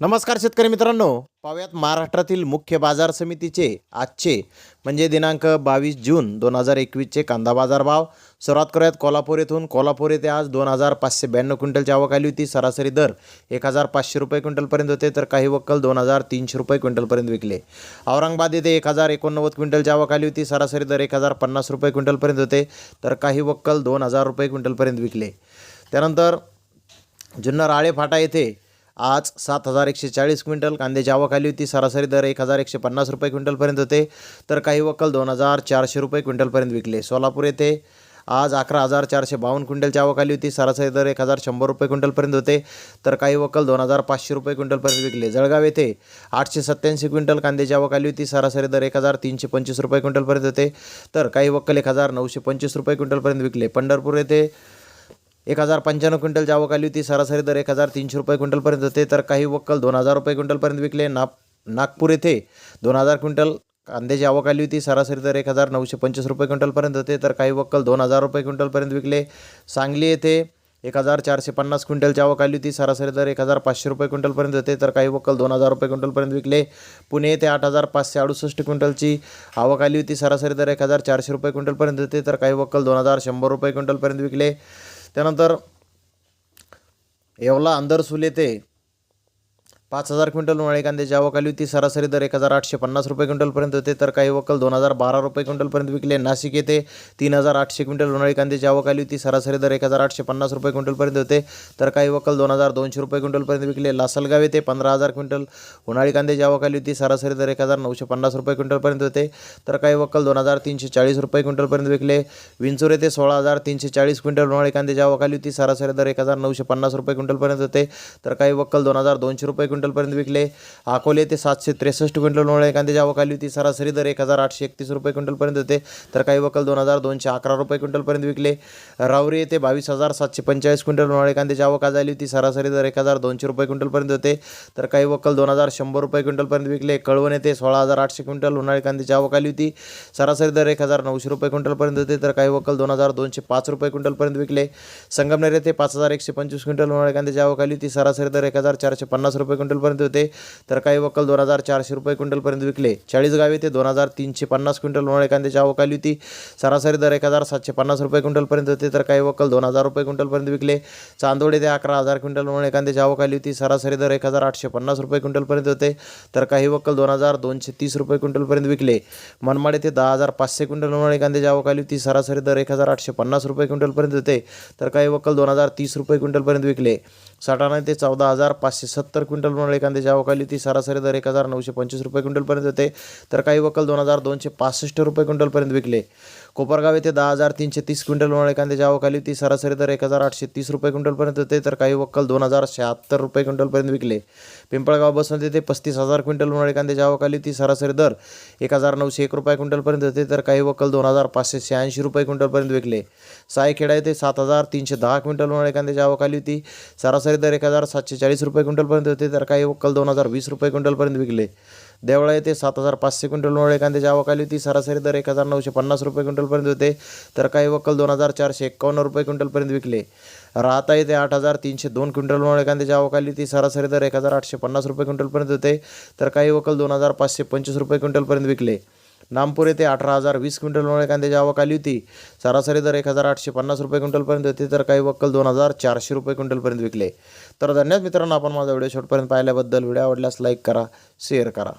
नमस्कार शेतकरी मित्रांनो, पाहुयात महाराष्ट्रातील मुख्य बाजार समितीचे आजचे म्हणजे दिनांक 22 जून 2021चे कांदा बाजार भाव. सुरुवात करूयात कोल्हापूर येथून. कोल्हापूर येथे आज 2592 क्विंटलची आवक आली होती. सरासरी दर 1500 रुपये क्विंटलपर्यंत होते, तर काही वक्कल 2300 रुपये क्विंटलपर्यंत विकले. औरंगाबाद येथे 1089 क्विंटलची आवक आली होती. सरासरी दर 1050 रुपये क्विंटलपर्यंत होते, तर काही वक्कल 2000 रुपये क्विंटलपर्यंत विकले. त्यानंतर जुन्नर आळेफाटा येथे आज 7140 क्विंटल कांद्याची आवक आली होती. सरासरी दर 1150 रुपये क्विंटलपर्यंत होते, तर काही वक्कल 2400 रुपये क्विंटलपर्यंत विकले. सोलापूर येथे आज 11452 क्विंटलची आवक आली होती. सरासरी दर 1100 रुपये क्विंटलपर्यंत होते, तर काही वक्कल 2500 रुपये क्विंटलपर्यंत विकले. जळगाव येथे 887 क्विंटल कांद्याची आवक आली होती. सरासरी दर 1325 रुपये क्विंटलपर्यंत होते, तर काही वक्कल 1925 रुपये क्विंटलपर्यंत विकले. पंढरपूर येथे 1095 क्विंटलची आवक आली होती. सरासरी दर 1300 रुपये क्विंटलपर्यंत होते, तर काही वक्कल 2000 रुपये क्विंटलपर्यंत विकले. नागपूर येथे 2000 क्विंटल कांद्याची आवक आली होती. सरासरी दर 1925 रुपये क्विंटलपर्यंत होते, तर काही वक्कल 2000 रुपये क्विंटलपर्यंत विकले. सांगली येथे 1450 क्विंटलची आवक आली होती. सरासरी दर 1500 रुपये क्विंटलपर्यंत होते, तर काही वक्कल 2000 रुपये क्विंटलपर्यंत विकले. पुणे येथे 8568 क्विंटलची आवक आली होती. सरासरी दर 1400 रुपये क्विंटलपर्यंत होते, तर काही वक्कल 2100 रुपये क्विंटलपर्यंत विकले. त्यानंतर येवला अंदरसूल येथे 5000 क्विंटल उन्हाळी कांद्याची आवक आली होती. सरासरी दर 1850 रुपये क्विंटलपर्यंत होते, तर काही वक्कल 2012 रुपये क्विंटलपर्यंत विकले. नाशिक येथे 3800 क्विंटल उन्हाळी कांद्याची आवक आली होती. सरासरी दर 1850 रुपये क्विंटलपर्यंत होते, तर काही वक्कल 2200 रुपये क्विंटलपर्यंत विकले. लासलगाव येथे 15000 क्विंटल उन्हाळी कांद्याची आवक आली होती. सरासरी दर 1950 रुपये क्विंटलपर्यंत होते, तर काही वक्कल 2340 रुपये क्विंटलपर्यंत विकले. विंचूर येथे 16340 क्विंटल उन्हाळी कांद्याची आवक आली होती. सरासरी दर 1950 रुपये क्विंटलपर्यंत होते, तर काही वक्कल 2200 रुपये क्विंटलपर्यंत विकले. अकोले येथे 763 क्विंटल उन्हाळी कांद्याची आवक आली होती. सरासरी दर 1831 रुपये क्विंटलपर्यंत होते, तर काही वक्कल 2211 रुपये क्विंटलपर्यंत विकले. राहुरी येथे 22745 क्विंटल उन्हाळी कांद्याची आवक आज आली होती. सरासरी दर 1200 रुपये क्विंटलपर्यंत होते, तर काही वक्कल 2100 रुपये क्विंटलपर्यंत विकले. कळवण येथे 16800 क्विंटल उन्हाळी कांद्याची आवक आली होती. सरासरी दर 1900 रुपये क्विंटलपर्यंत होते, तर काही वक्कल 2205 रुपये क्विंटलपर्यंत विकले. संगमनेर येथे 5125 क्विंटल उन्हाळी कांद्याची आवक आली होती. सरासरी दर 1450 रुपये क्विंटलपर्यंत होते, तर काही वक्कल 2400 रुपये क्विंटलपर्यंत विकले. चाळीसगाव येथे 2350 क्विंटल उन्हाळी कांद्याची आवक आली होती. सरासरी दर 1750 रुपये क्विंटलपर्यंत होते, तर काही वक्कल 2000 रुपये क्विंटलपर्यंत विकले. चांदोड येथे 11000 क्विंटल उन्हाळी कांद्याची आवक आली होती. सरासरी दर 1850 रुपये क्विंटलपर्यंत होते, तर काही वक्कल 2230 रुपये क्विंटलपर्यंत विकले. मनमाड येथे 10500 क्विंटल उन्हाळी कांद्याची आवक आली होती. सरासरी दर 1850 रुपये क्विंटलपर्यंत होते, तर काही वक्कल 2030 रुपये क्विंटलपर्यंत विकले. सटाणा येथे 14570 क्विंटल उन्हाळी कांद्याची आवक आली होती. सरासरी दर 1925 रुपये क्विंटलपर्यंत होते, तर काही वक्कल 2265 रुपये क्विंटलपर्यंत विकले. कोपरगाव येथे 10330 क्विंटल उन्हाळी कांद्याची आवक आली होती. सरासरी दर 1830 रुपये क्विंटलपर्यंत होते, तर काही वक्कल 2076 रुपये क्विंटलपर्यंत विकले. पिंपळगाव बसवंत येथे 35000 क्विंटल उन्हाळी कांद्याची आवक आली होती. सरासरी दर 1901 रुपये क्विंटलपर्यंत होते, तर काही वक्कल 2586 रुपये क्विंटलपर्यंत विकले. सायखेडा येथे 7310 क्विंटल उन्हाळी कांद्याची आवक आली होती. सरासरी दर 1740 रुपये क्विंटलपर्यंत होते, तर काही वक्कल 2020 रुपये क्विंटलपर्यंत विकले. देवळा येथे 7500 क्विंटल उन्हाळी कांद्याची आवक आली होती. सरासरी दर 1950 रुपये क्विंटलपर्यंत होते, तर काही वक्कल 2451 रुपये क्विंटलपर्यंत विकले. राहता येथे 8302 क्विंटल उन्हाळी कांद्याची आवक आली होती. सरासरी दर 1850 रुपये क्विंटलपर्यंत होते, तर काही वक्कल 2525 रुपये क्विंटलपर्यंत विकले. नामपूर येथे 18020 क्विंटल उन्हाळी कांद्याची आवक आली होती. सरासरी दर 1850 रुपये क्विंटलपर्यंत होते, तर काही वक्कल 2400 रुपये क्विंटलपर्यंत विकले. तर धन्यवाद मित्रांनो, आपण माझा व्हिडिओ शेवटपर्यंत पाहिल्याबद्दल. व्हिडिओ आवडल्यास लाईक करा, शेअर करा.